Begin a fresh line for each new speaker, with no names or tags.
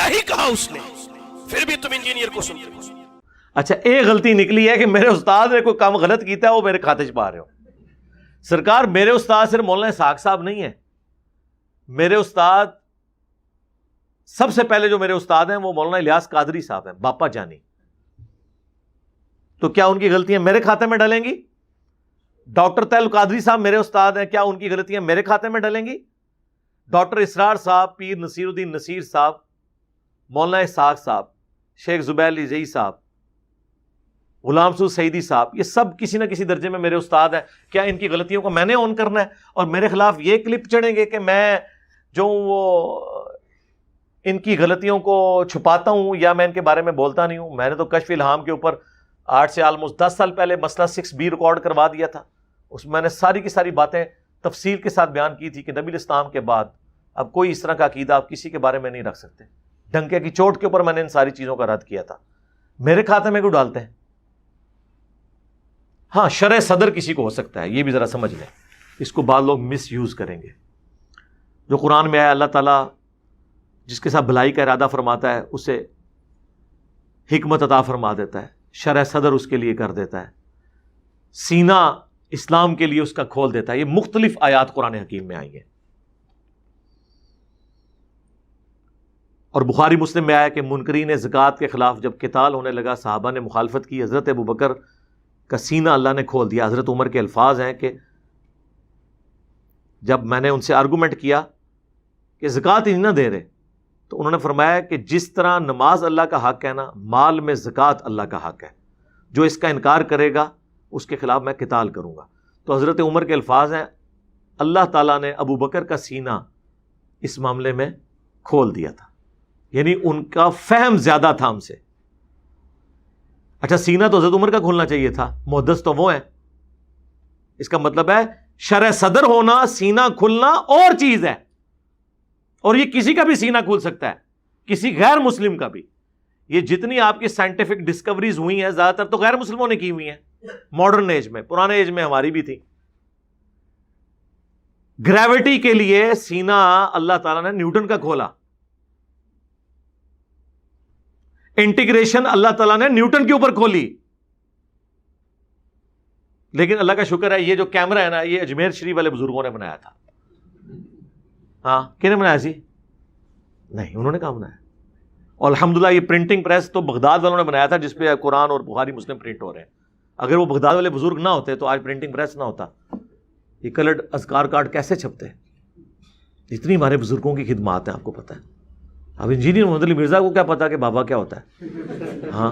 ہی کہا اس نے، پھر بھی تم انجینئر کو سنتے ہو۔
اچھا ایک غلطی نکلی ہے کہ میرے استاد نے کوئی کام غلط کیتا ہے، وہ میرے کھاتے چ پا رہے ہو۔ سرکار میرے استاد صرف مولانا اسحاق صاحب نہیں ہے، میرے استاد سب سے پہلے جو میرے استاد ہیں وہ مولانا الیاس قادری صاحب ہیں، باپا جانی۔ تو کیا ان کی غلطیاں میرے کھاتے میں ڈلیں گی؟ ڈاکٹر طیل قادری صاحب میرے استاد ہیں، کیا ان کی غلطیاں میرے کھاتے میں ڈلیں گی؟ ڈاکٹر اسرار صاحب، پیر نصیر الدین نصیر صاحب، مولانا اسحاق صاحب، شیخ زبیر علی زئی صاحب، غلام سعود سعیدی صاحب، یہ سب کسی نہ کسی درجے میں میرے استاد ہیں۔ کیا ان کی غلطیوں کو میں نے اون کرنا ہے اور میرے خلاف یہ کلپ چڑھیں گے کہ میں جو وہ ان کی غلطیوں کو چھپاتا ہوں یا میں ان کے بارے میں بولتا نہیں ہوں؟ میں نے تو کشف الہام کے اوپر 8 سے آلموسٹ 10 سال پہلے مسئلہ 6B ریکارڈ کروا دیا تھا، اس میں نے ساری کی ساری باتیں تفصیل کے ساتھ بیان کی تھی کہ نبی الاسلام کے بعد اب کوئی اس طرح کا عقیدہ آپ کسی کے بارے میں نہیں رکھ سکتے۔ ڈنکے کی چوٹ کے اوپر میں نے ان ساری چیزوں کا رد کیا تھا۔ میرے کھاتے میں کیوں ڈالتے ہیں؟ ہاں شرع صدر کسی کو ہو سکتا ہے، یہ بھی ذرا سمجھ لیں، اس کو بعض لوگ مس یوز کریں گے۔ جو قرآن میں آیا اللہ تعالیٰ جس کے ساتھ بھلائی کا ارادہ فرماتا ہے اسے حکمت عطا فرما دیتا ہے، شرع صدر اس کے لیے کر دیتا ہے، سینہ اسلام کے لیے اس کا کھول دیتا ہے۔ یہ مختلف آیات قرآن حکیم میں آئی ہیں۔ اور بخاری مسلم میں آیا کہ منکرین زکوٰۃ کے خلاف جب قتال ہونے لگا، صحابہ نے مخالفت کی، حضرت ابوبکر کا سینہ اللہ نے کھول دیا۔ حضرت عمر کے الفاظ ہیں کہ جب میں نے ان سے آرگومنٹ کیا کہ زکوٰۃ ہی نہ دے رہے، تو انہوں نے فرمایا کہ جس طرح نماز اللہ کا حق ہے نا، مال میں زکوٰۃ اللہ کا حق ہے، جو اس کا انکار کرے گا اس کے خلاف میں قتال کروں گا۔ تو حضرت عمر کے الفاظ ہیں اللہ تعالیٰ نے ابو بکر کا سینہ اس معاملے میں کھول دیا تھا، یعنی ان کا فہم زیادہ تھا ہم سے۔ اچھا سینہ تو حضرت عمر کا کھولنا چاہیے تھا، محدث تو وہ ہیں۔ اس کا مطلب ہے شرع صدر ہونا، سینہ کھلنا اور چیز ہے، اور یہ کسی کا بھی سینہ کھول سکتا ہے، کسی غیر مسلم کا بھی۔ یہ جتنی آپ کی سائنٹیفک ڈسکوریز ہوئی ہیں زیادہ تر تو غیر مسلموں نے کی ہوئی ہیں، ماڈرن ایج میں، پرانے ایج میں ہماری بھی تھی۔ گریوٹی کے لیے سینہ اللہ تعالیٰ نے نیوٹن کا کھولا، انٹیگریشن اللہ تعالیٰ نے نیوٹن کے اوپر کھولی۔ لیکن اللہ کا شکر ہے یہ جو کیمرہ ہے نا، یہ اجمیر شریف والے بزرگوں نے بنایا تھا۔ ہاں کن نے بنایا سی؟ نہیں، انہوں نے کہاں بنایا؟ اور الحمدللہ یہ پرنٹنگ پریس تو بغداد والوں نے بنایا تھا جس پہ قرآن اور بخاری مسلم پرنٹ ہو رہے ہیں۔ اگر وہ بغداد والے بزرگ نہ ہوتے تو آج پرنٹنگ پریس نہ ہوتا، یہ کلرڈ اذکار کارڈ کیسے چھپتے؟ اتنی ہمارے بزرگوں کی خدمات ہیں، آپ کو پتہ ہے۔ اب انجینئر محمد علی مرزا کو کیا پتا کہ بابا کیا ہوتا ہے؟ ہاں